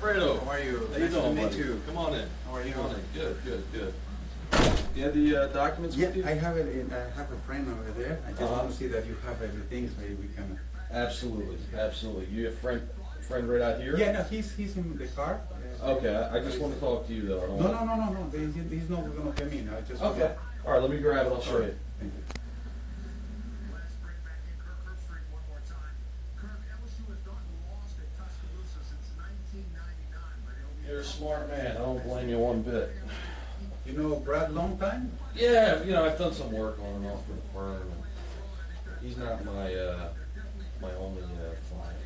Alfredo. How are you? How you Nice doing, to meet buddy? you. Come on in. How are you? Come on in. Good, good, good. You have the documents Yeah, with you? I have it. I have a friend over there. I just want to see that you have everything, so we can. Absolutely, absolutely. You have friend right out here? Yeah, no, he's in the car. Okay, I just want to talk to you though. I don't No, want- He's not gonna come in. I just. Okay. All right, let me grab it. I'll show you. Thank you. You're a smart man. I don't blame you one bit. You know Brad long time? Yeah, you know, I've done some work on and off for the firm. He's not my my only client.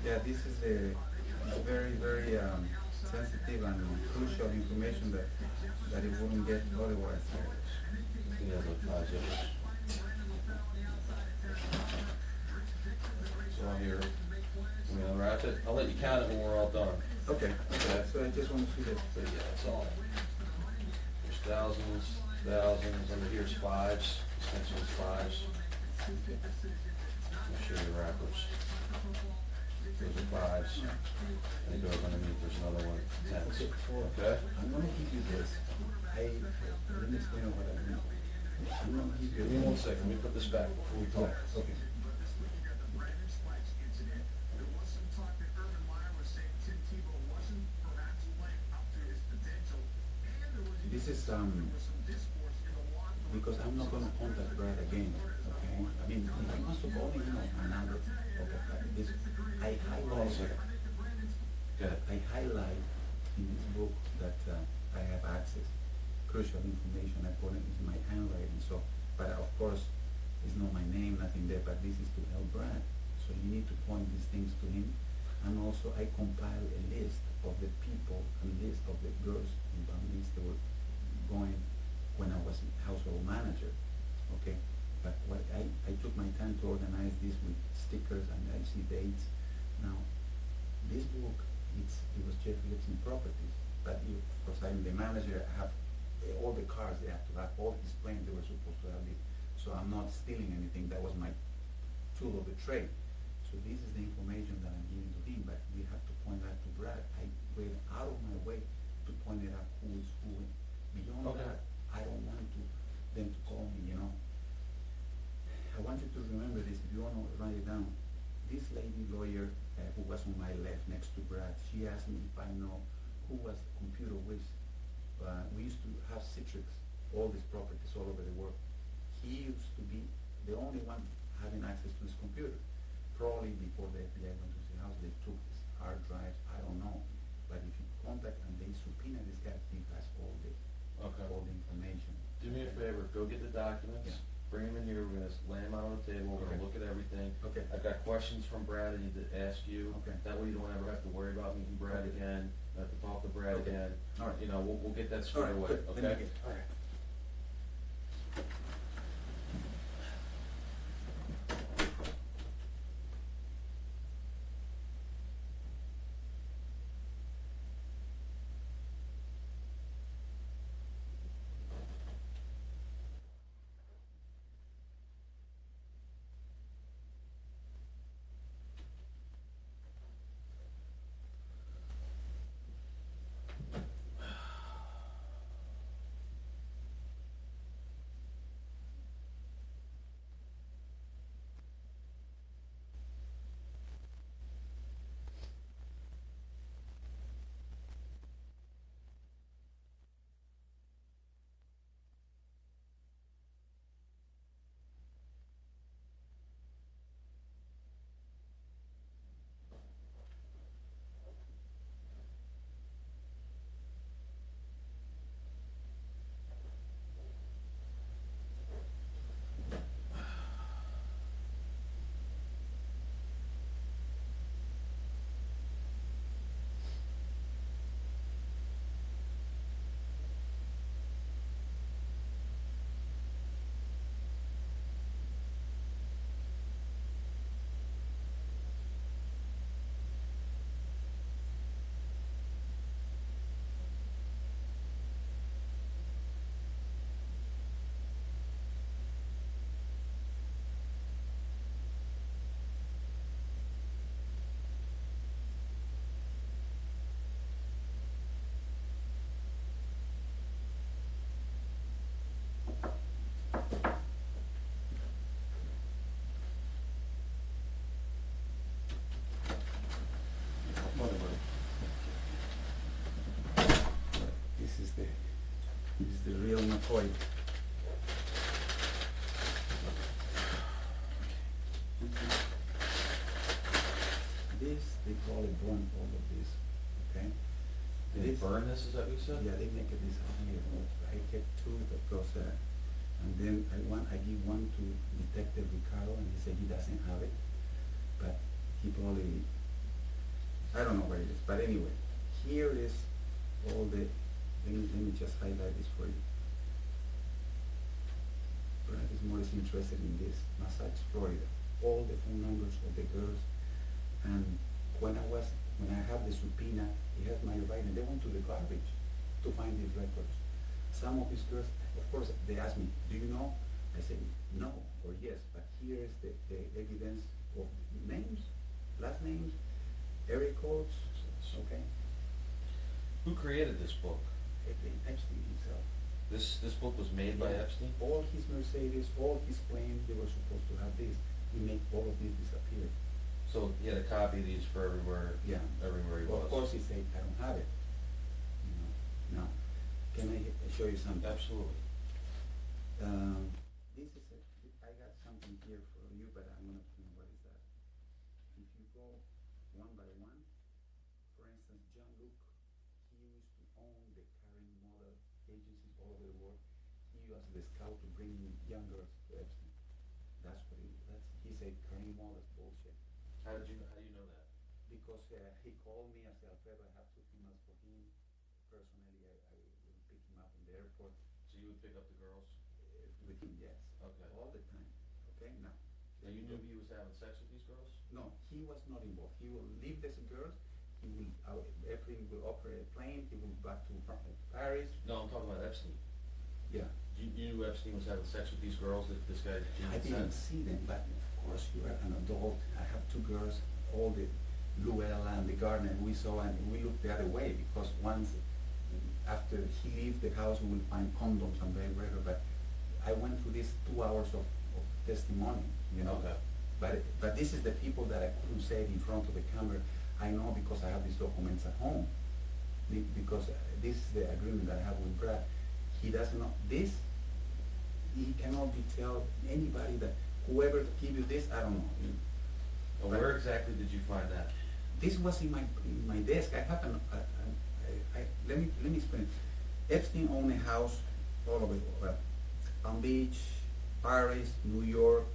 Yeah, this is a very sensitive and crucial information that it wouldn't get otherwise. Yeah, look, so I'm here. I'm gonna unwrap it. I'll let you count it when we're all done. Okay. So I just want to see that. But yeah, that's all. There's thousands, under here's fives. This next one's fives. I'll show you wrappers. Those are fives. And it goes underneath, there's another one, tens. Okay? I'm gonna give you this. Let me explain what I mean. I'm gonna give you. Give me 1 second, let me put this back before we talk. Okay. This is because I'm not gonna contact Brad again. Okay. I mean, if he wants to call me, my number. Okay. This I Hold on a highlight. second. Go ahead. I highlight in this book that I have access, crucial information. I put it into my handwriting. So, but of course, it's not my name, nothing there. But this is to help Brad. So you need to point these things to him. And also, I compile a list of the people and list of the girls in Palmist that were going when I was household manager. Okay, but what I took my time to organize this with stickers and I see dates. Now, this book, it was Jeffrey Epstein properties, but of course I'm the manager. I have all the cars they have to have, all his planes they were supposed to have it. So I'm not stealing anything. That was my tool of the trade. So this is the information that I'm giving to him, but we have to point that to Brad. I went out of my way to point it out who is who. Beyond that, I don't want them to call me, I want you to remember this, if you want to write it down. This lady lawyer who was on my left next to Brad, she asked me if I know who was computer whiz. We used to have Citrix, all these properties all over the world. He used to be the only one having access to his computer. Probably before the FBI went to his house, they took his hard drives, I don't know. But if you contact and they subpoena this guy, he has all the information. Do me a favor, go get the documents, Yeah. bring them in here, we're gonna lay them out on the table, we're Okay. gonna look at everything. Okay. I've got questions from Brad I need to ask you. Okay. That way you don't ever have to worry about meeting Brad Okay. again, have to talk to Brad Okay. again. All right. We'll get that squared away, good. Let me okay? get- all right. real McCoy. This, they call it burn, all of this, okay? Did they burn this, is that what you said? Yeah, they make it this here. I kept two because, and then I give one to Detective Ricardo, and he said he doesn't have it, but he probably, I don't know where it is. But anyway, here is all the. Let me just highlight this for you. Brad is more interested in this, Massage, Florida. All the phone numbers of the girls, and when I have the subpoena, he has my writing. They went to the garbage to find these records. Some of these girls, of course, they asked me, do you know? I said, no or yes, but here is the evidence of names, last names, area codes, okay? Who created this book? Epstein himself. This book was made by Epstein? All his Mercedes, all his planes, they were supposed to have this. He made all of this disappear. So he had a copy of these for everywhere, Yeah. everywhere he was. Of course he said, I don't have it. You know. Now, can I show you something? Absolutely. This is I got something here for you, but I'm gonna what is that? If you go one by one, for instance, John Luke, he used to own the Karen model agencies all over the world. He was the scout to bring young girls to Epstein. That's what he said Karen model is bullshit. How do you know that? Because he called me, I said, Alfredo, I have 2 females for him. Personally, I will pick him up in the airport. So you would pick up the girls? With him, yes. Okay. All the time. Okay, now. So you knew he was having sex with these girls? No, he was not involved. He will leave these girls. He will, everything will operate a plane. He will back to Paris. No, I'm talking about Epstein. Yeah. You knew Epstein was having sex with these girls that this guy I didn't see them, but of course you are an adult. I have 2 girls, all the Luella and the Gardner we saw, and we looked the other way because once after he leaves the house, we will find condoms and very rare. But I went through these 2 hours of testimony, you know. Okay. But this is the people that I couldn't say it in front of the camera. I know because I have these documents at home. Because this is the agreement that I have with Brad. He doesn't know this. He cannot detail anybody that whoever give you this, I don't know. Well, where exactly did you find that? This was in my desk. I have let me explain. Epstein owned a house all over Palm Beach, Paris, New York,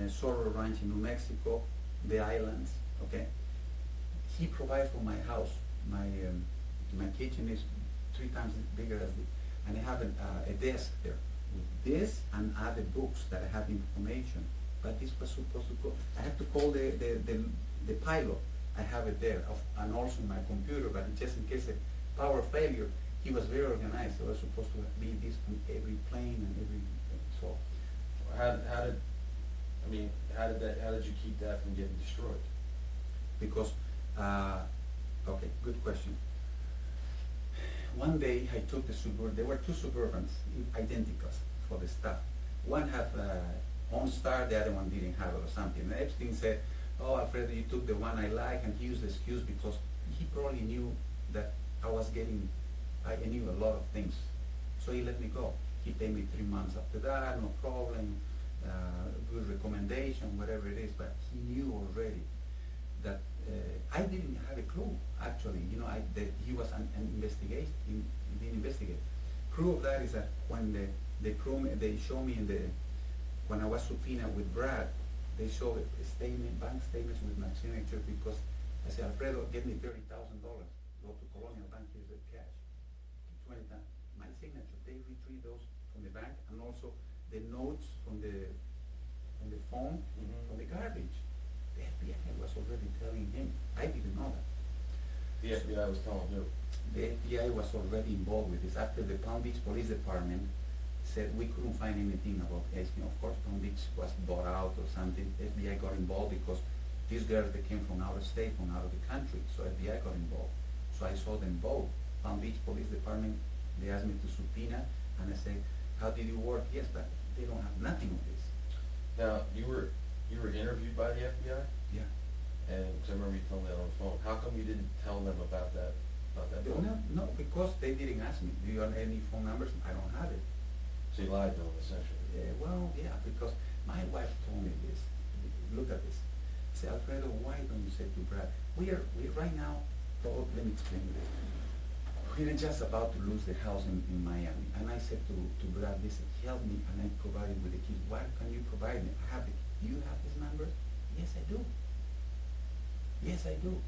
Sorrel Ranch in New Mexico, the islands. Okay. He provides for my house. My kitchen is 3 times bigger as this, and I have a desk there with this and other books that I have information. But this was supposed to go. I have to call the pilot. I have it there, and also my computer. But just in case a power failure, he was very organized. So it was supposed to be this on every plane and every. So How did you keep that from getting destroyed? Because, okay, good question. One day I took the there were 2 Suburbans, identicals for the stuff. One had OnStar, the other one didn't have it or something. And Epstein said, oh, Alfredo, you took the one I like, and he used the excuse because he probably knew that I knew a lot of things. So he let me go. He paid me 3 months after that, no problem, good recommendation, whatever it is, but he knew already that I didn't have a clue, actually. You know, that he was an investigation. He didn't investigate. Proof of that is that when they show me when I was subpoenaed with Brad, they show a statement, bank statements with my signature because I said, Alfredo, give me $30,000. Go to Colonial Bank, here's the cash. 20 times. My signature. They retrieve those from the bank and also the notes from the phone, from the garbage. The FBI was already telling him. I didn't know that. The FBI was telling you? The FBI was already involved with this. After the Palm Beach Police Department said we couldn't find anything about Epstein. Of course, Palm Beach was bought out or something. FBI got involved because these girls, they came from out of state, from out of the country. So FBI got involved. So I saw them both. Palm Beach Police Department, they asked me to subpoena, and I said, how did you work? Yes, but they don't have nothing of this. Now, you were interviewed by the FBI? Yeah. And, because I remember you telling me that on the phone. How come you didn't tell them about that Not that No, long. no, because they didn't ask me, do you have any phone numbers? I don't have it. So you lied to them essentially. Well, yeah, because my wife told me this. Look at this. Say, Alfredo, why don't you say to Brad, we right now, let me explain this. We are just about to lose the house in Miami. And I said to Brad, listen, help me, and I provided with the keys. What can you provide me? I have do you have his number? Yes, I do. Yes, I do.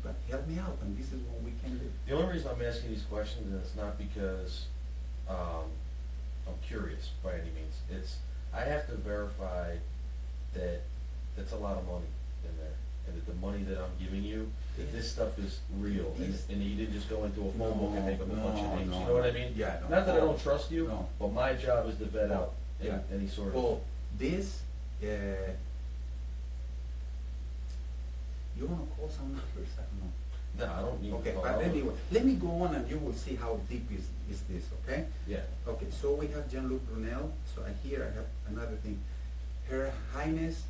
But help me out, and this is what we can do. The only reason I'm asking these questions, and it's not because I'm curious by any means. It's, I have to verify that that's a lot of money in there, and that the money that I'm giving you, that this stuff is real, and you didn't just go into a phone book and make up a bunch of names. You know what I mean? Yeah. Not that I don't trust you, No. but my job is to vet out Yeah. any sort of. Well, this, you wanna call someone first? I don't know. No, I don't need. Okay, to but anyway, let me go on and you will see how deep is this, okay? Yeah. Okay, so we have Jean-Luc Brunel, so here I have another thing. Her Highness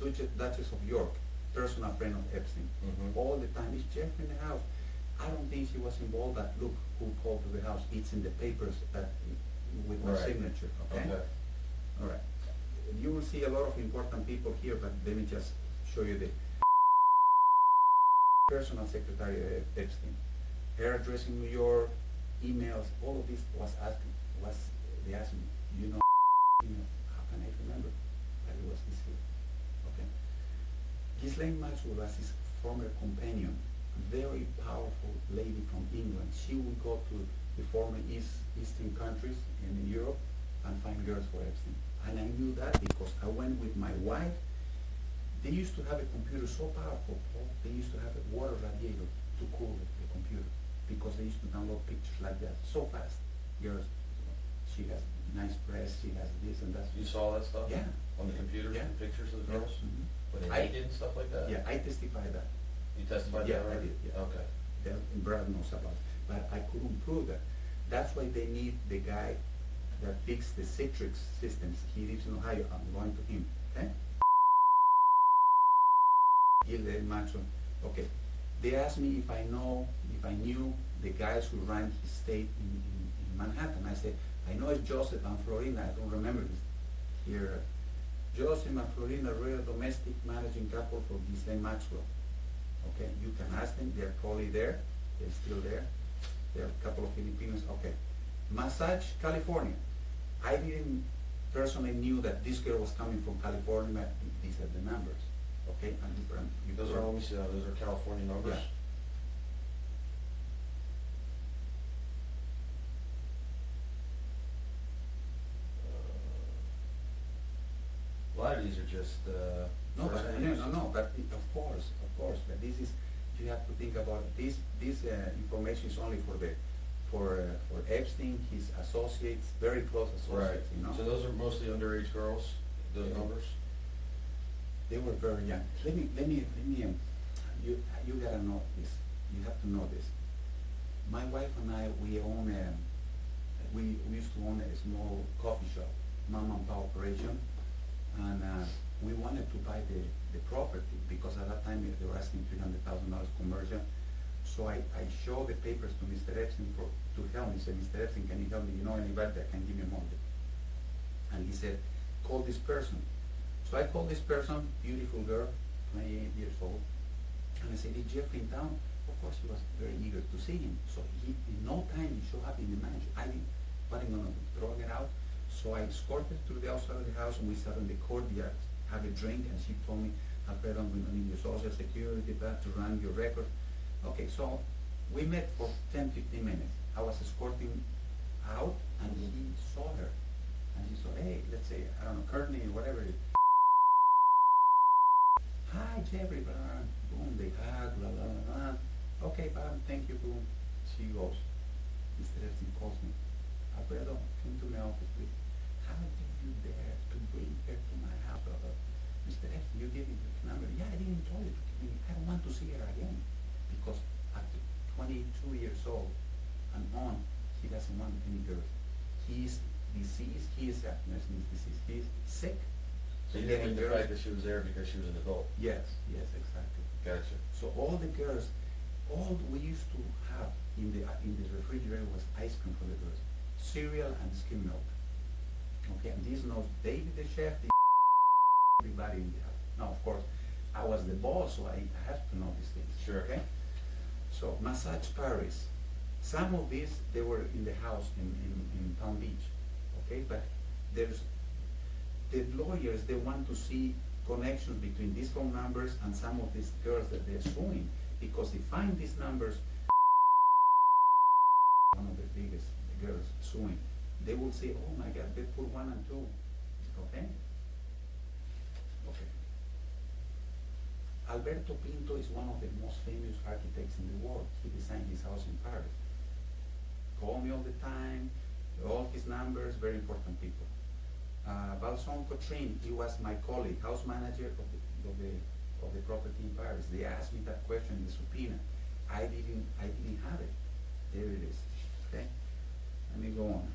Duchess of York, personal friend of Epstein. Mhm. All the time, is Jeff in the house? I don't think she was involved, but look who called to the house. It's in the papers with my Right. signature, okay? All right. You will see a lot of important people here, but let me just show you the personal secretary of Epstein. Her address in New York, emails, all of this they asked me, you know, how can I remember that it was this here? Okay. Ghislaine Maxwell was his former companion, a very powerful lady from England. She would go to the former Eastern countries in Europe and find girls for Epstein. And I knew that because I went with my wife. They used to have a computer so powerful, Paul, they used to have a water radiator to cool the computer because they used to download pictures like that so fast. Girls, she has nice breasts, she has this and that. You saw that stuff? Yeah. On the computers, Yeah. the pictures of the girls? Mhm. When they I- naked and stuff like that? Yeah, I testified that. You testified Yeah, that I already? did, yeah. Okay. That Brad knows about it. But I couldn't prove that. That's why they need the guy that fixed the Citrix systems. He lives in Ohio. I'm going to him, okay? Ghislaine Maxwell. Okay. They asked me if I knew the guys who ran his state in Manhattan. I said, I know it's Joseph and Florina. I don't remember this here. Joseph and Florina, real domestic managing couple for Ghislaine Maxwell. Okay, you can ask them. They're probably there. They're still there. There are a couple of Filipinos. Okay. Massage, California. I didn't personally knew that this girl was coming from California. These are the numbers. Okay, and Those are, let me see, those are California numbers? Yeah. A lot of these are just, No, first but names. no, but of course, but this is, you have to think about it. This information is only for Epstein, his associates, very close Right, associates, you know. so those are mostly underage girls, those Yeah. numbers? They were very young. Let me, you gotta know this. You have to know this. My wife and I, we used to own a small coffee shop, mom and pop operation, and we wanted to buy the property because at that time they were asking $300,000 conversion. So I showed the papers to Mr. Epstein to help me. He said, Mr. Epstein, can you help me? You know anybody that can give me a mortgage? And he said, call this person. So I called this person, beautiful girl, 28 years old, and I said, is Jeffrey in town? Of course, he was very eager to see him. So in no time, he showed up in the manager. I wasn't going to throw it out. So I escorted to the outside of the house, and we sat in the courtyard, have a drink, and she told me, Alfredo, I'm going to need your social security back to run your record. Okay, so we met for 10, 15 minutes. I was escorting out, and he saw her. And he said, hey, let's say, I don't know, Courtney, whatever it is. Hi, Jeffrey, blah, blah, boom, they hug, blah, blah, blah, blah. Okay, Bob, thank you, boom. She goes, Mr. Epstein calls me. Alfredo, come to my office, please. How did you dare to bring her to my house, blah, blah. Mr. Epstein, you gave me the number. Yeah, I didn't tell you to give me. I don't want to see her again. Because at 22 years old and on, he doesn't want any girls. He's diseased, he's sick. So you didn't like the fact that she was there because she was an adult? Yes, exactly. Gotcha. So all the girls, All we used to have in the refrigerator was ice cream for the girls, cereal and skim milk. Okay, and these knows David the chef, everybody in the house. Now, of course, I was the boss, so I have to know these things. Sure. Okay. So massage Paris. Some of these they were in the house in Palm Beach. Okay, but there's the lawyers, they want to see connections between these phone numbers and some of these girls that they're suing, because they find these numbers. One of the biggest girls suing, they will say, oh my God, they put 1 and 2. Okay? Okay. Alberto Pinto is one of the most famous architects in the world. He designed his house in Paris. Call me all the time, all his numbers, very important people. Balson Cotrin, he was my colleague, house manager of the property in Paris. They asked me that question in the subpoena. I didn't have it. There it is. Okay? Let me go on.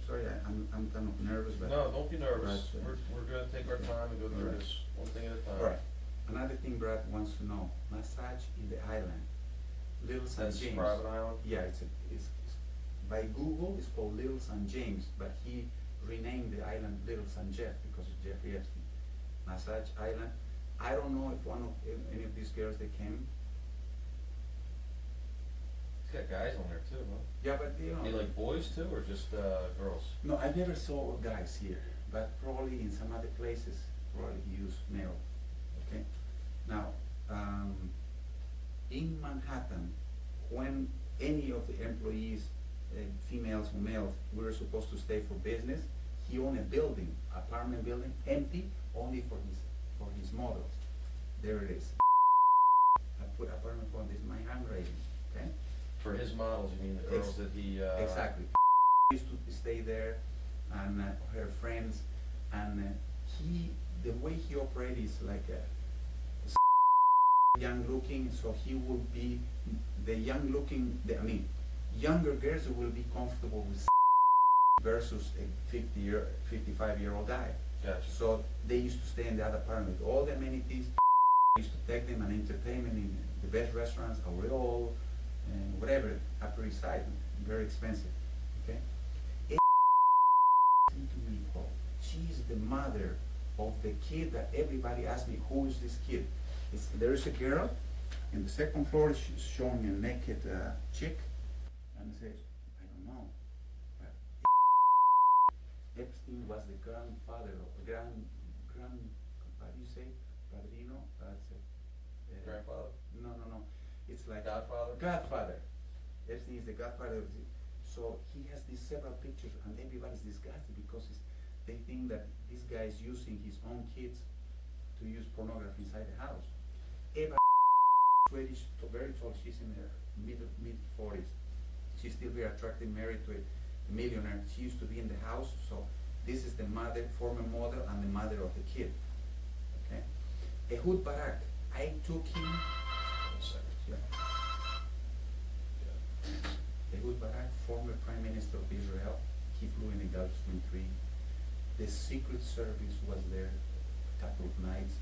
Sorry, I'm kind of nervous, but No, don't be nervous. Brad, We're gonna take our time and go through Alright. this one thing at a time. all right. Another thing Brad wants to know: massage in the island, Little St. That's James. private island? Yeah, it's by Google. It's called Little St. James, but he renamed the island Little St. Jeff because of Jeffrey Epstein. Massage Island. I don't know if any of these girls they came. He's got guys on there too, huh? Yeah, but you know. You like boys too, or just girls? No, I never saw guys here, but probably in some other places, probably he used male. Okay. Now, in Manhattan, when any of the employees, females or males, were supposed to stay for business, he owned a building, apartment building, empty, only for his models. There it is. I put apartment on this, my handwriting. Okay. For his models, you mean the girls that he... Exactly. Used to stay there, and her friends, and the way he operates is like a young looking, so he will be the young looking, younger girls will be comfortable with versus a 55-year-old guy. Gotcha. So they used to stay in the other apartment with all the amenities. Used to take them and entertainment in the best restaurants, Aureole, and whatever, Upper East Side, very expensive. Okay. To me, oh, she's the mother of the kid that everybody asks me, who is this kid? There is a girl in the second floor. She's showing a naked chick, and says, I don't know. But Epstein was the grandfather of what do you say? Padrino? Grandfather? No. It's like Godfather? Godfather. Epstein is the godfather of the, so he has these several pictures, and everybody's disgusted because they think that this guy is using his own kids to use pornography inside the house. Eva, Swedish, very tall, she's in her mid-40s. She's still very attractive, married to a millionaire. She used to be in the house, so this is the mother, former model, and the mother of the kid. Okay. Ehud Barak, I took him. One second. Yeah. Ehud Barak, former Prime Minister of Israel, he flew in the Gulfstream 3. The Secret Service was there a couple of nights,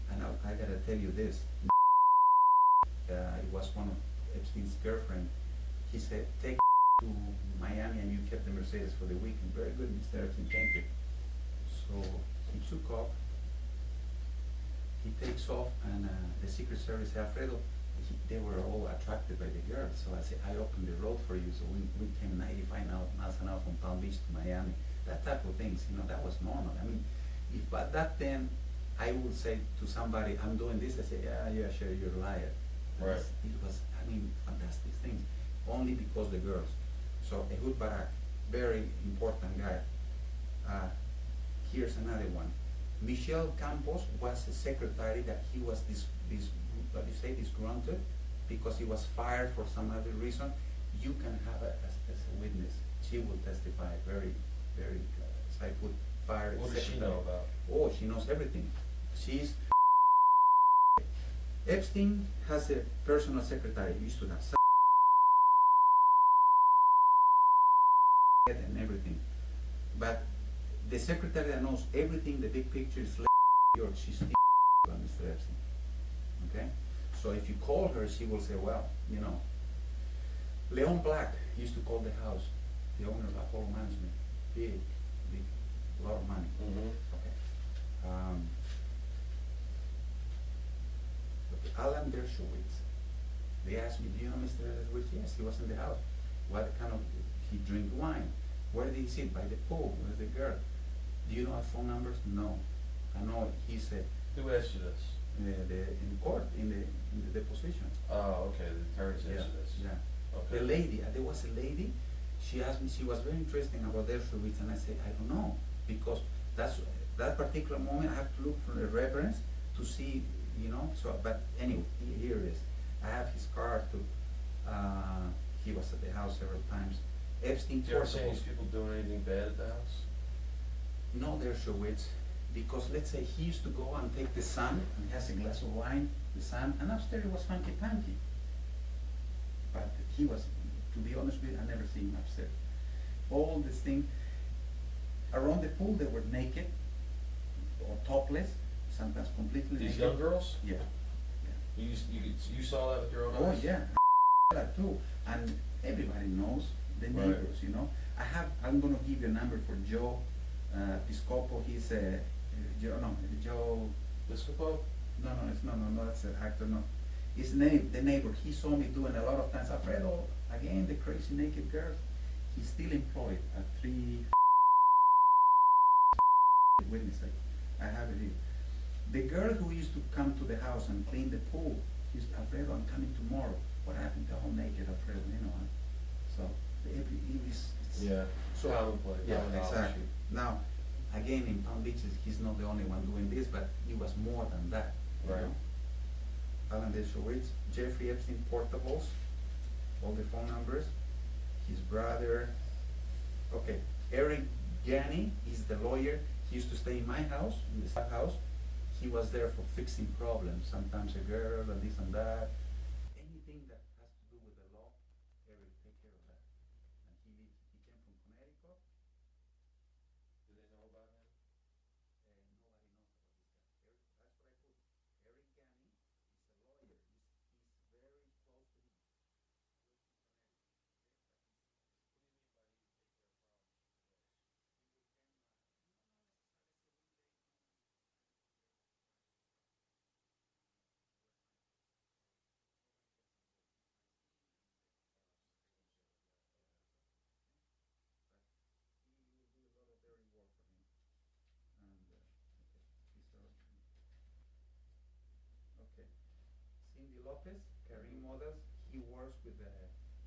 and I gotta tell you this. It was one of Epstein's girlfriend. He said, take to Miami and you kept the Mercedes for the weekend. Very good, Mr. Epstein, thank you. So he took off. He takes off, and the Secret Service said, Alfredo, they were all attracted by the girls. So I said, I opened the road for you. So we came 95 miles an hour from Palm Beach to Miami. That type of things, that was normal. If at that then I would say to somebody, I'm doing this, I say, yeah, sure, you're a liar. Right. It was, fantastic things. Only because the girls. So Ehud Barak, very important guy. Here's another one. Michel Campos was a secretary that he was disgruntled because he was fired for some other reason. You can have her as a witness. She will testify very, very, as I put, fired. What does she know about? Oh, she knows everything. She's Epstein has a personal secretary. He used to have and everything, but the secretary that knows everything, the big picture is York. She's Mr. Epstein. Okay, So if you call her, she will say, well, you know. Leon Black used to call the house, the owner of Apollo Management, big, a lot of money. Mm-hmm. Okay. Alan Dershowitz. They asked me, do you know Mr. Dershowitz? Yes, he was in the house. What kind of, he drink wine. Where did he sit? By the pool. Where's the girl? Do you know our phone numbers? No. I know he said, Who asked you this? in court, in the deposition. Oh, okay, the attorneys asked you this. Yeah. Okay. The lady, there was a lady, she asked me, she was very interesting about Dershowitz, and I said, I don't know, because that particular moment I have to look for the reference to see, you know, so, but anyway, here it is. I have his card too. He was at the house several times. Epstein Did you ever see portable. these people doing anything bad at the house? No, Dershowitz, because let's say he used to go and take the son, and he has a glass of wine, the son, and upstairs it was funky punky. But he was, to be honest with you, I never seen him upstairs. All this thing, around the pool they were naked, or topless, sometimes completely These naked. young girls? Yeah. You saw that with your own Oh eyes? yeah, that too. And everybody knows, the Right. neighbors, you know. I'm gonna give you a number for Joe Piscopo. He's Joe. Piscopo? No, that's an actor. No, his name, the neighbor. He saw me doing a lot of times. Alfredo, again, the crazy naked girls. He's still employed at 3. Witness, I have it here. The girl who used to come to the house and clean the pool, she's Alfredo, I'm coming tomorrow. What happened to all naked Alfredo? You know. So it's Yeah. so Commonplace. yeah, common knowledge. exactly. Now, again, in Palm Beach, he's not the only one doing this, but he was more than that. You Right. know? Alan Dershowitz, Jeffrey Epstein portables, all the phone numbers, his brother. Okay, Eric Ganny is the lawyer. He used to stay in my house, in the staff house. He was there for fixing problems, sometimes a girl and this and that. Anything that has to do with the law, Eric take care of that. And he came from Connecticut. Do they know about him? Nobody knows about this guy. Eric, that's what I put. Eric Ganny is a lawyer. He's very close to him. He will do a lot of dirty work for him. And okay, these are okay. Cindy Lopez, Karim Models. He works with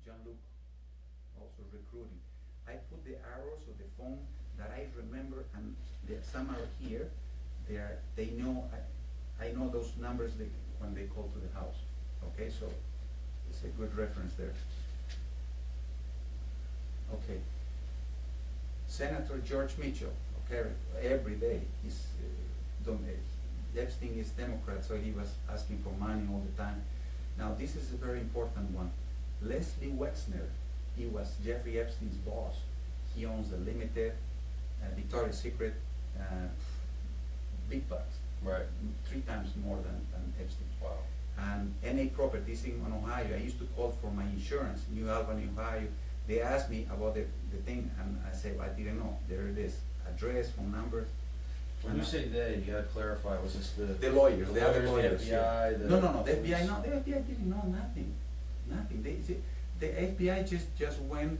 Jean-Luc, also recruiting. I put the arrows of the phone that I remember, and some are here. They know. I know those numbers when they call to the house. Okay, so it's a good reference there. Okay. Senator George Mitchell, okay, every day he's Epstein is Democrat, so he was asking for money all the time. Now this is a very important one. Leslie Wexner, he was Jeffrey Epstein's boss. He owns the Limited, Victoria's Secret, big bucks. Right. 3 times more than Epstein. Wow. And NA Properties in Ohio, I used to call for my insurance, New Albany, Ohio. They asked me about the thing, and I said, I didn't know. There it is, address, phone number. When you say they, you gotta clarify, was this the lawyers, the other lawyers, lawyers. the FBI, the No, the police? FBI, no, the FBI didn't know nothing. The FBI just went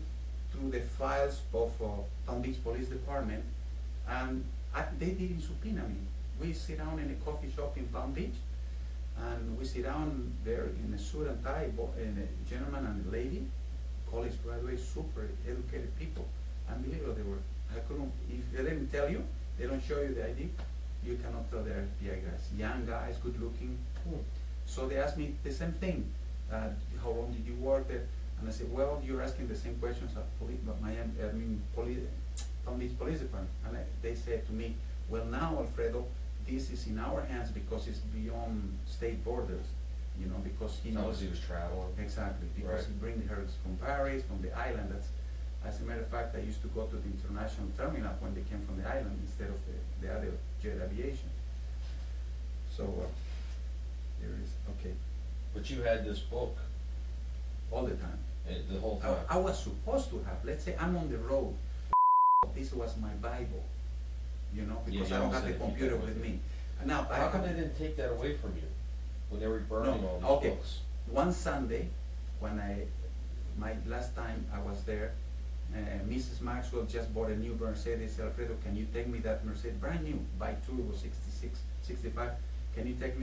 through the files of Palm Beach Police Department, and they didn't subpoena me. We sit down in a coffee shop in Palm Beach, and we sit down there in a suit and tie, and a gentleman and a lady, college graduates, super educated people. Unbelievable they were. I couldn't, if they didn't tell you, they don't show you the ID, you cannot tell they're FBI guys. Young guys, good looking. So they asked me the same thing. How long did you work there? And I said, well, you're asking the same questions at Palm Beach Police Department. And they said to me, well now, Alfredo, this is in our hands because it's beyond state borders. You know, because he knows. He was traveling. Exactly, because Right. he brings her from Paris, from the island. As a matter of fact, I used to go to the international terminal when they came from the island instead of the other jet aviation. So, there is, okay. But you had this book all the time. the whole time. I was supposed to have, let's say I'm on the road, this was my Bible, you know, because you I don't have said the keep that computer with with you. me. Now, How come they didn't take that away from you when they were burning all these okay. books? One Sunday, when my last time I was there, Mrs. Maxwell just bought a new Mercedes. Alfredo, can you take me that Mercedes, brand new, by two, it was 66, 65. Can you take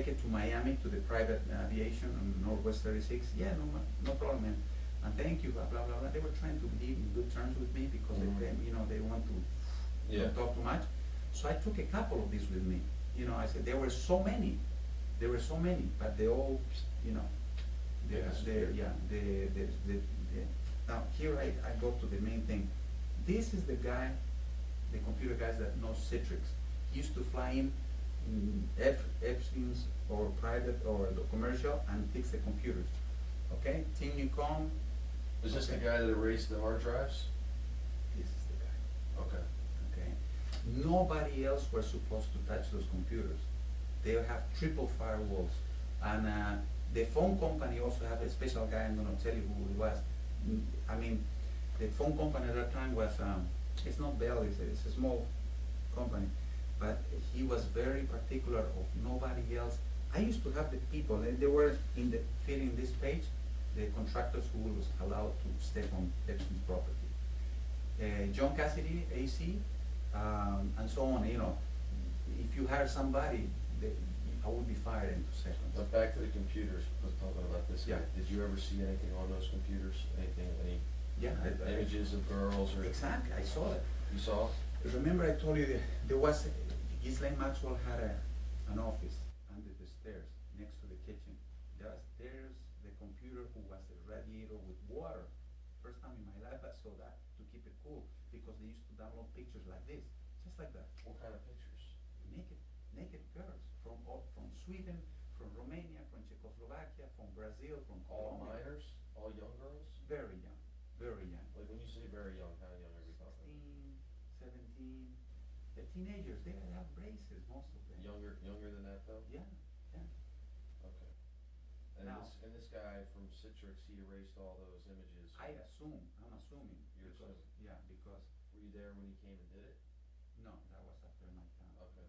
it to Miami, to the private aviation on Northwest 36? Yeah, no problem, man. And thank you, blah, blah, blah, blah. They were trying to leave in good terms with me because they, you know, they want to don't talk too much. So I took a couple of these with me. You know, I said, there were so many, but they all, you know, now here I go to the main thing. This is the guy, the computer guys that knows Citrix. He used to fly in Epstein's or private or the commercial and fix the computers. Okay, Tim Newcomb. Is this the guy that erased the hard drives? This is the guy. Okay. Okay. Nobody else was supposed to touch those computers. They have triple firewalls, and the phone company also have a special guy. I'm going to tell you who it was. I mean, the phone company at that time was it's not Bell. It's a small company, but he was very particular of nobody else. I used to have the people, and they were filling this page, the contractors who was allowed to step on Epstein's property. John Cassidy, AC, and so on. You know, if you hire somebody, I would be fired in 2 seconds. But back to the computers. Let's talk about this. Yeah. Did you ever see anything on those computers? Any images of girls or? Exactly, I saw that. You saw? Remember I told you that there was, Ghislaine Maxwell had an office under the stairs next to the kitchen. There's the computer who was a radiator with water. First time in my life I saw that to keep it cool because they used to download pictures like this, just like that. What kind of pictures? Naked girls from Sweden, from Romania, from Czechoslovakia, from Brazil, from All Colombia. minors? All young girls? Very young, very young. Like when you say very young, how young are we talking? 16, 17, they're teenagers. They have braces, most of them. Younger than that though? Yeah. Okay. And Now- this guy from Citrix, he erased all those images. I'm assuming. You're because, assuming. Yeah, because, Were you there when he came and did it? no, that was after my time. Okay.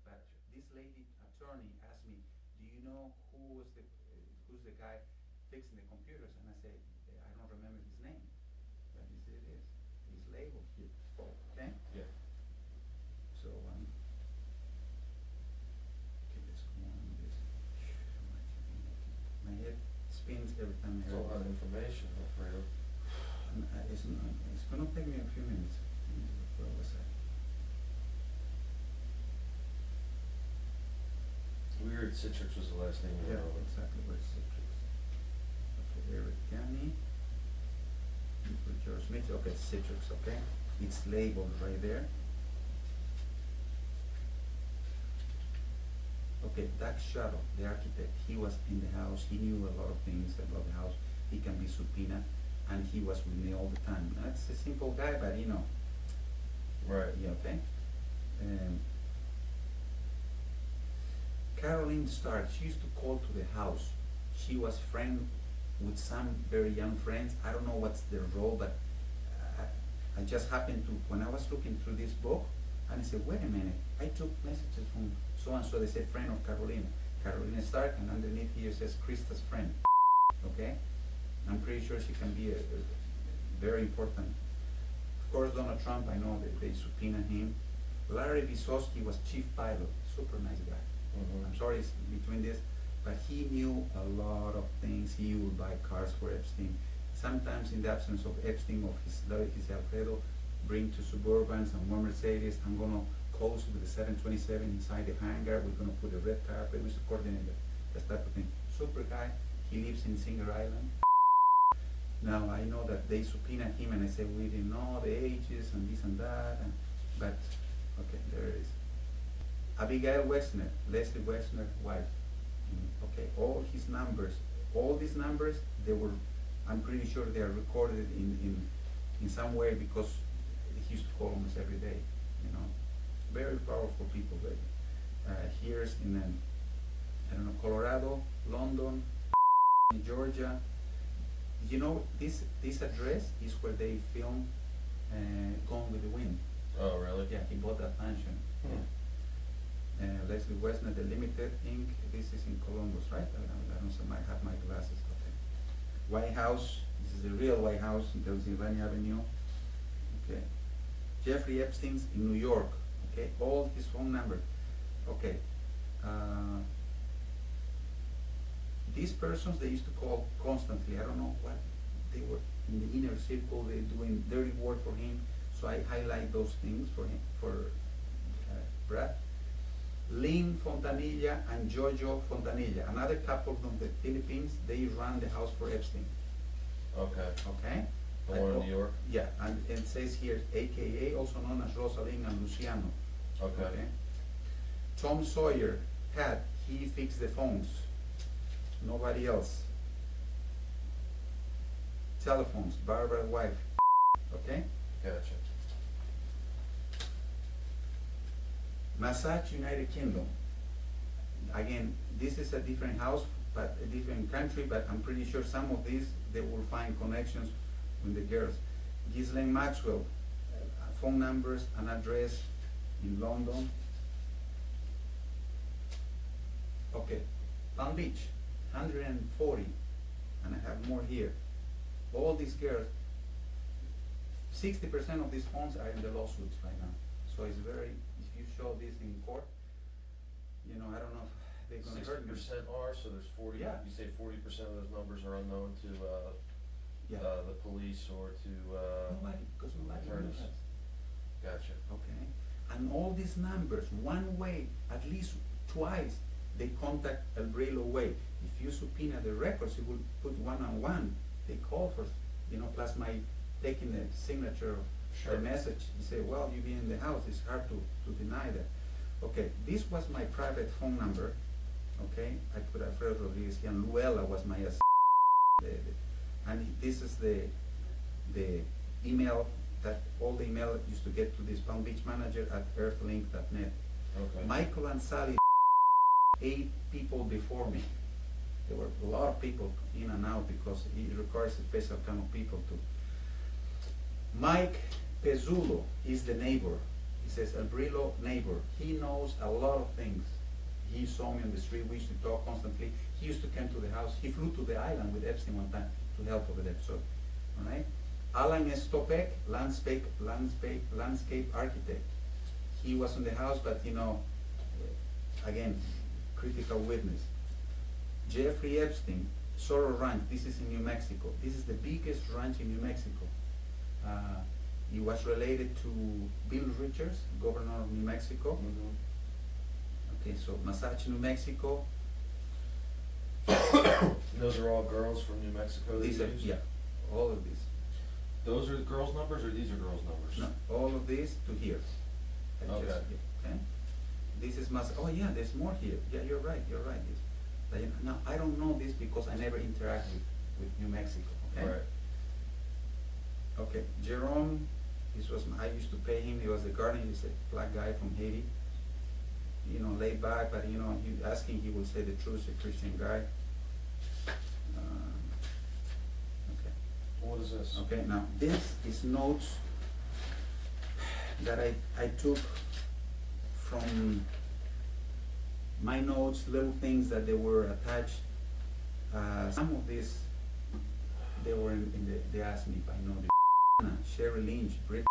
But this lady attorney asked me, do you know who's the guy fixing the computers? And I said, I don't remember his name. But he said it is. He's labeled here. Okay? Yeah. So, okay, let's go on with this. My head spins every time I It's a hear lot of this. information, Alfredo. It's gonna take me a few minutes. Where was I? Weird Citrix was the last thing we Yeah, wrote. exactly, where's Citrix? Okay, Eric County. George Smith, okay, Citrix, okay? It's labeled right there. Okay, Doug Shuttle, the architect, he was in the house, he knew a lot of things about the house. He can be subpoenaed, and he was with me all the time. That's a simple guy, but you know. Right. Yeah, okay? Caroline Stark, she used to call to the house. She was friend with some very young friends. I don't know what's their role, but I just happened to, when I was looking through this book, and I said, wait a minute, I took messages from so-and-so, they said friend of Carolina Stark, and underneath here says Krista's friend, okay? I'm pretty sure she can be a very important. Of course, Donald Trump, I know that they subpoenaed him. Larry Vysotsky was chief pilot, super nice guy. Mm-hmm. I'm sorry it's between this, but he knew a lot of things. He would buy cars for Epstein. Sometimes in the absence of Epstein, of his Alfredo, bring to Suburbans and one Mercedes. I'm gonna close with the 727 inside the hangar. We're gonna put a red carpet. We should coordinate that type of thing. Super guy. He lives in Singer Island. Now I know that they subpoenaed him, and I said we didn't know the ages and this and that, but okay, there it is. Abigail Wexner, Leslie Wexner's wife. Okay, all these numbers, they were, I'm pretty sure they are recorded in some way because he used to call almost every day, you know. Very powerful people, baby. Here's in I don't know, Colorado, London, Georgia. You know, this address is where they filmed Gone with the Wind. Oh, really? Yeah, he bought that mansion. Leslie Wesner, The Limited Inc. This is in Columbus, right? I don't see, I have my glasses. Okay. White House. This is the real White House in Pennsylvania Avenue. Okay. Jeffrey Epstein's in New York. Okay. All his phone number. Okay. These persons they used to call constantly. I don't know what they were in the inner circle. They're doing dirty work for him. So I highlight those things for him, for Brad. Lynn Fontanilla and Jojo Fontanilla, another couple from the Philippines. They ran the house for Epstein. Okay. Okay. The one in New York? Yeah, and it says here, AKA, also known as Rosalind and Luciano. Okay. Tom Sawyer, Pat, he fixed the phones. Nobody else. Telephones, Barbara's wife. Okay? Gotcha. Massage, United Kingdom. Again, this is a different house, but a different country, but I'm pretty sure some of these, they will find connections with the girls. Ghislaine Maxwell, phone numbers and address in London. Okay, Palm Beach, 140, and I have more here. All these girls, 60% of these phones are in the lawsuits right now. So it's very, if you show this in court, you know, I don't know if they're gonna hurt me. 60% are, so there's 40, Yeah. you say 40% of those numbers are unknown to Yeah. the police or to Nobody, because nobody knows attorneys. that. Gotcha. Okay, and all these numbers, one way, at least twice, they contact El Brillo way. If you subpoena the records, it will put one-on-one. They call for, you know, plus my taking the signature of Sure. the message. You say, well, you've been in the house. It's hard to deny that. Okay, this was my private phone number. Okay, I put Alfredo Rodriguez here, and Luella was my and this is the email that all the email used to get to this Palm Beach manager at earthlink.net. Okay. Michael and Sally, 8 people before me. There were a lot of people in and out because it requires a special kind of people to. Mike Pezzulo is the neighbor. He says, El Brillo neighbor. He knows a lot of things. He saw me on the street. We used to talk constantly. He used to come to the house. He flew to the island with Epstein one time to help over there. So, all right. Alan Stopek, landscape architect. He was in the house, but you know, again, critical witness. Jeffrey Epstein, Sorrow Ranch. This is in New Mexico. This is the biggest ranch in New Mexico. He was related to Bill Richards, governor of New Mexico. Mm-hmm. Okay, so Massage, New Mexico. Those are all girls from New Mexico that These you are, use? yeah, all of these. Those are girls' numbers or these are girls' numbers? No, all of these to here. I Okay. Okay. This is oh yeah, there's more here. Yeah, you're right. This. Now I don't know this because I never interact with New Mexico. Okay. Right. Okay, Jerome. This was I used to pay him. He was the guardian. He's a black guy from Haiti. You know, laid back, but you know, you asking, he will say the truth. A Christian guy. Okay. What is this? Okay, now this is notes that I took from my notes, little things that they were attached. Some of these, they were they asked me if I know the Sherry Lynch, Brit.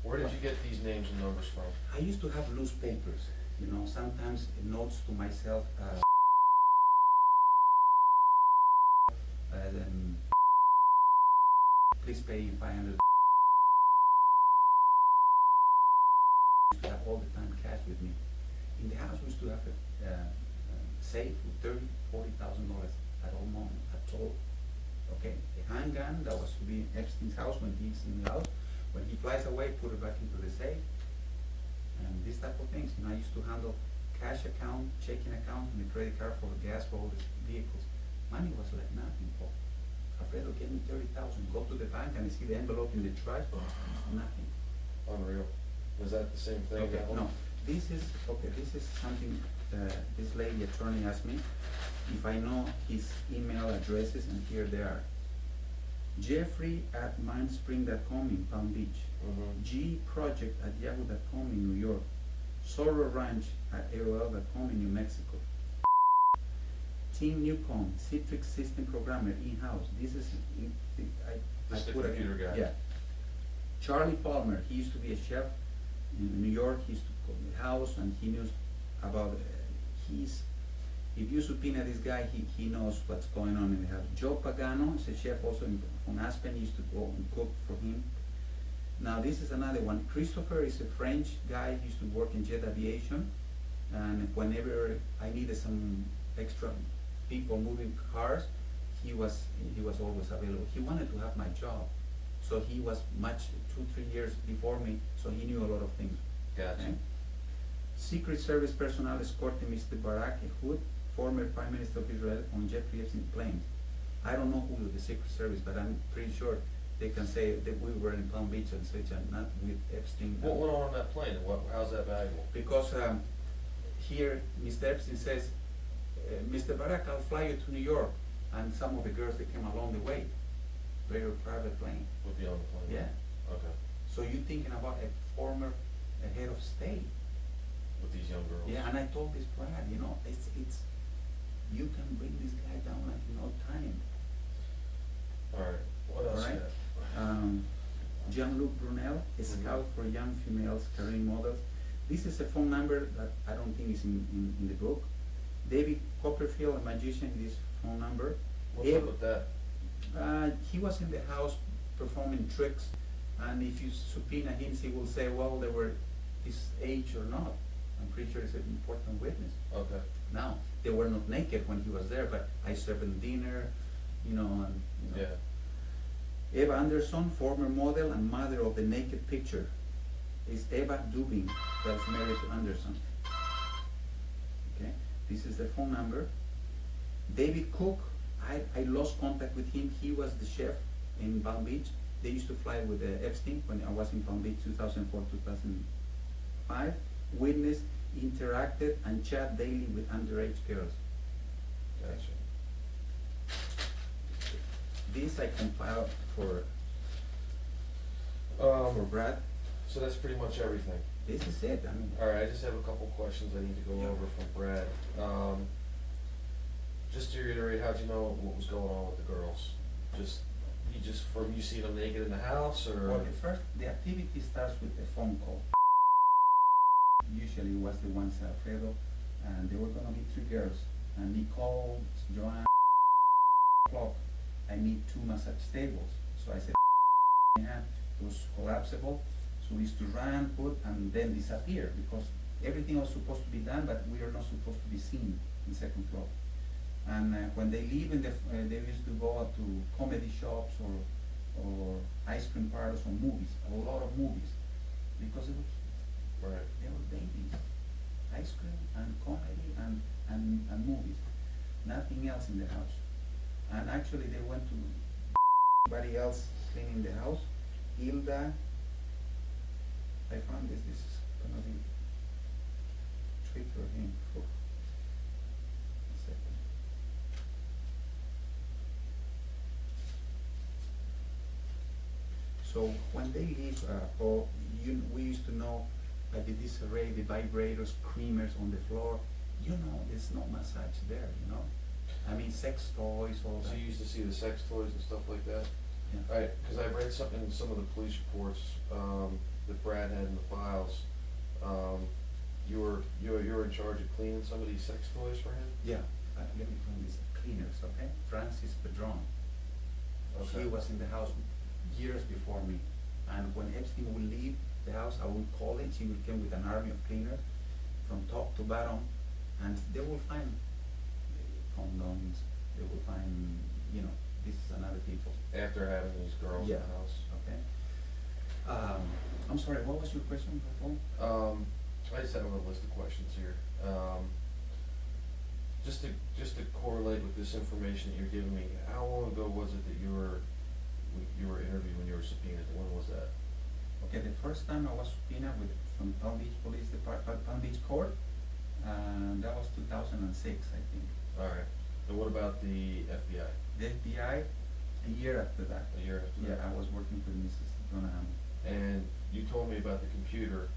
Where did you get these names and numbers from? I used to have loose papers, you know, sometimes notes to myself. Please pay 500. I have all the time cash with me. In the house, we used to have a safe with $40,000 at all moment, at all. Okay, a handgun that was to be in Epstein's house when he's in the house. When he flies away, put it back into the safe. And these type of things. You know, I used to handle cash account, checking account, and the credit card for gas for all the vehicles. Money was like nothing, Paul. Alfredo, give me 30,000. Go to the bank and I see the envelope in the trash. Nothing. Unreal. Was that the same thing? Okay, no. This is something this lady attorney asked me if I know his email addresses, and here they are. Jeffrey@mindspring.com in Palm Beach, gproject@yahoo.com in New York, SoroRanch@AOL.com in New Mexico. Tim Newcomb, Citrix system programmer in-house. This is I This the put computer guy. Yeah. Charlie Palmer, he used to be a chef in New York. He used to cook the house, and he knows about if you subpoena this guy, he knows what's going on in the house. Joe Pagano is a chef also from Aspen. He used to go and cook for him. Now this is another one. Christopher is a French guy. He used to work in jet aviation, and whenever I needed some extra people moving cars, he was always available. He wanted to have my job, so he was 2-3 years before me, so he knew a lot of things. Gotcha. Okay? Secret Service personnel escorting Mr. Barak Ehud, former Prime Minister of Israel, on Jeffrey Epstein plane. I don't know who the Secret Service, but I'm pretty sure they can say that we were in Palm Beach and such, and not with Epstein. What went on that plane? How's that valuable? Because here Mr. Epstein says, Mr. Barak, I'll fly you to New York, and some of the girls that came along the way, very private plane. Would be on the plane? Yeah. Okay. So you're thinking about a former head of state. With these young girls? Yeah, and I told this Brad, it's you can bring this guy down like no time. Alright, what else Alright. you have? Jean-Luc Brunel, a scout for young females career models. This is a phone number that I don't think is in the book. David Copperfield, a magician, this phone number. What's up with that? He was in the house performing tricks, and if you subpoena him, he will say, well, they were his age or not. I'm pretty sure he's an important witness. Okay. Now, they were not naked when he was there, but I served him dinner, Yeah. Eva Anderson, former model and mother of the naked picture, is Eva Dubin, that's married to Anderson. Okay, this is the phone number. David Cook, I lost contact with him. He was the chef in Palm Beach. They used to fly with Epstein when I was in Palm Beach, 2004, 2005. Witness, interacted and chat daily with underage girls. Gotcha. This I compiled for Brad. So that's pretty much everything. This is it. Alright, I just have a couple questions I need to go Yeah. over from Brad. Just to reiterate, how'd you know what was going on with the girls? From you seeing them naked in the house, or? Well, the activity starts with a phone call. Usually it was the ones Alfredo, and there were gonna be 3 girls, and Nicole, Joanne, o'clock. I need 2 massage tables. So I said, it was collapsible, so we used to run, put, and then disappear, because everything was supposed to be done, but we are not supposed to be seen in the 2nd floor. And when they leave, they used to go to comedy shops or ice cream parlors or movies, a lot of movies, because it was, Right. they were babies. Ice cream and comedy and movies. Nothing else in the house. And actually they went to somebody else cleaning the house. Hilda, I found this is gonna be trick for him. For a second. So when they leave, we used to know like the disarray, the vibrators, creamers on the floor. There's no massage there, I mean, sex toys, all So that. you used to see the sex toys and stuff like that? Yeah. Alright, because I've read something in some of the police reports that Brad had in the files. You were in charge of cleaning some of these sex toys for him? Yeah, let me find these cleaners, okay? Francis Pedron. Okay. He was in the house years before me. And when Epstein would leave the house, I would call it. She would come with an army of cleaners from top to bottom, and they will find condoms. They will find, this is another people. After having these girls in Yeah. the house? Okay. I'm sorry, what was your question before? I just have a list of questions here. Just to correlate with this information that you're giving me, how long ago was it that you were interviewed when you were subpoenaed? When was that? Okay, the first time I was subpoenaed from Palm Beach Police Department, Palm Beach Court, That was 2006, I think. Alright, and what about the FBI? The FBI, a year after that. A year after Yeah, that? I was working for Mrs. Donahue. And you told me about the computer,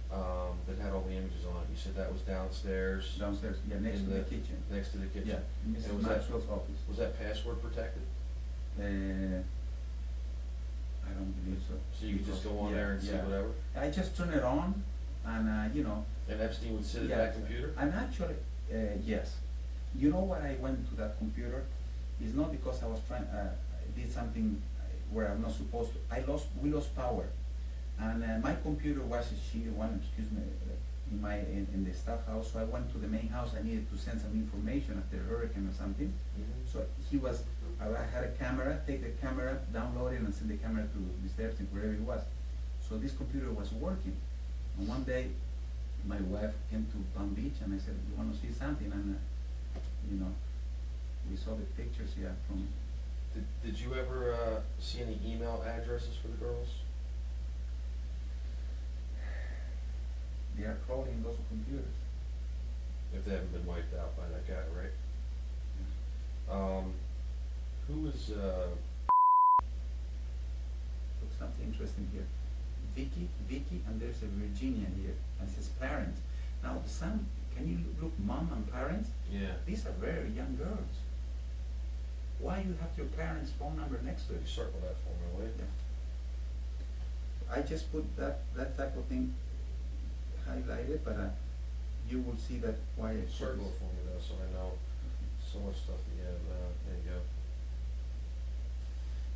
that had all the images on it, you said that was downstairs? Downstairs, yeah, next in to the kitchen. Next to the kitchen? Yeah, And Mrs. was that- Maxwell's office. Was that password protected? I don't believe so. So you could just go on Yeah, there and see yeah. whatever? I just turn it on, and you know. And Epstein would sit at Yeah. that computer? And actually, yes. You know why I went to that computer? It's not because I was trying, I did something where I'm not supposed to. We lost power. And my computer was, in the staff house, so I went to the main house. I needed to send some information after a hurricane or something. Mhm. So I had a camera, take the camera, download it, and send the camera to Mr. Epstein, wherever it was. So this computer was working. And one day, my wife came to Palm Beach, and I said, "You want to see something?" And we saw the pictures here from. Did you ever see any email addresses for the girls? They are crawling those computers. If they haven't been wiped out by that guy, right? Who is, Look, something interesting here. Vicky, and there's a Virginia here, and his parents. Now, the son, can you look, mom and parents? yeah, These are very young girls. Why you have your parents' phone number next to it? circle that for me, will you? Yeah. I just put that type of thing highlighted, but you will see that why it's Circle it for me though, so I know so much stuff that you have, there you go.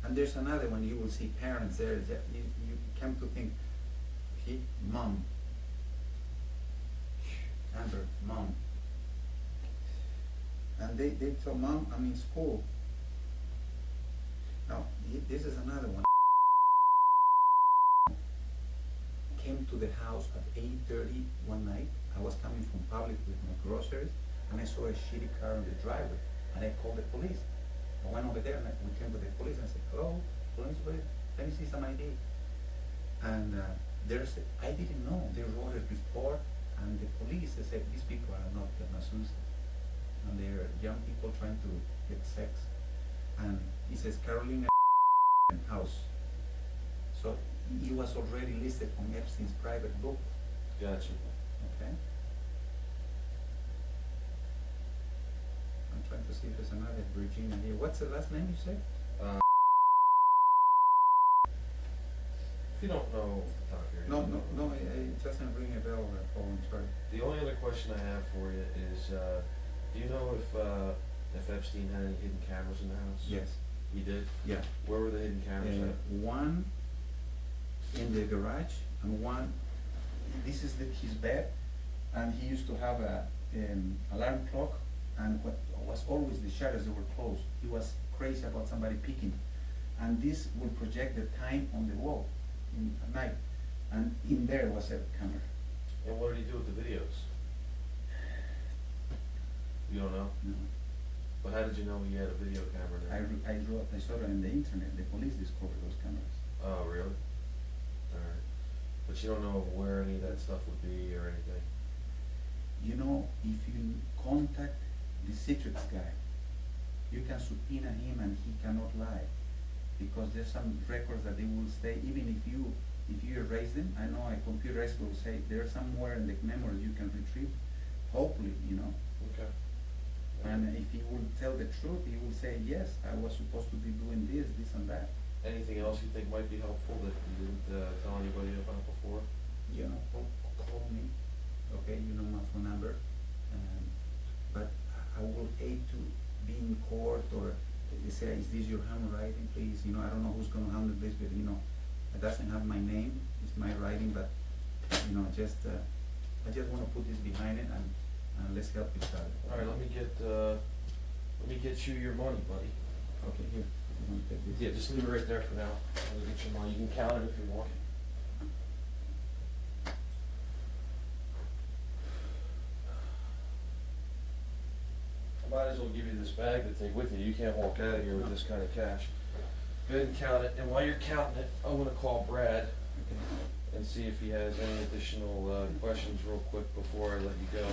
And there's another one, you will see parents there, you come to think, mom, Amber, mom. And they tell mom, I'm in school. Now, this is another one. Came to the house at 8:30 one night. I was coming from public with my groceries, and I saw a shitty car on the driveway, and I called the police. I went over there, and we came with the police, and I said, "Hello, police, let me see some ID." And I didn't know, they wrote a report, and the police, they said, "These people are not the masseuses, and they're young people trying to get sex." And he says, "Carolina house." So he was already listed on Epstein's private book. Gotcha. Okay. I'm trying to see if there's another Virginia here. What's the last name you said? If you don't know off the top of your head. No, it doesn't ring a bell, Paul, I'm sorry. The only other question I have for you is, do you know if Epstein had any hidden cameras in the house? Yes, He did? yeah. Where were the hidden cameras at? One in the garage, and one, this is his bed, and he used to have a alarm clock, and what was always the shutters that were closed. He was crazy about somebody peeking, and this would project the time on the wall at night, and in there was a camera. And what did he do with the videos? You don't know? No. But how did you know he had a video camera there? I saw it on the internet. The police discovered those cameras. Oh, really? Alright. But you don't know where any of that stuff would be or anything? You know, if you contact the secrets guy, you can subpoena him and he cannot lie. Because there's some records that they will stay, even if you erase them. I know a computer expert will say they're somewhere in the memories you can retrieve, hopefully, Okay. And if he will tell the truth, he will say, yes, I was supposed to be doing this and that. Anything else you think might be helpful that you didn't tell anybody about before? Call me, okay, you know my phone number. But I will hate to be in court or they say, is this your handwriting, please? I don't know who's going to handle this, but it doesn't have my name, it's my writing, but I just want to put this behind it and let's help each other. Alright, let me get you your money, buddy. Okay, here, you want to take this? Yeah, just leave it right there for now. I'll get your money. You can count it if you want. I might as well give you this bag to take with you. You can't walk out of here with this kind of cash. Go ahead and count it, and while you're counting it, I'm gonna call Brad Okay. and see if he has any additional questions real quick before I let you go.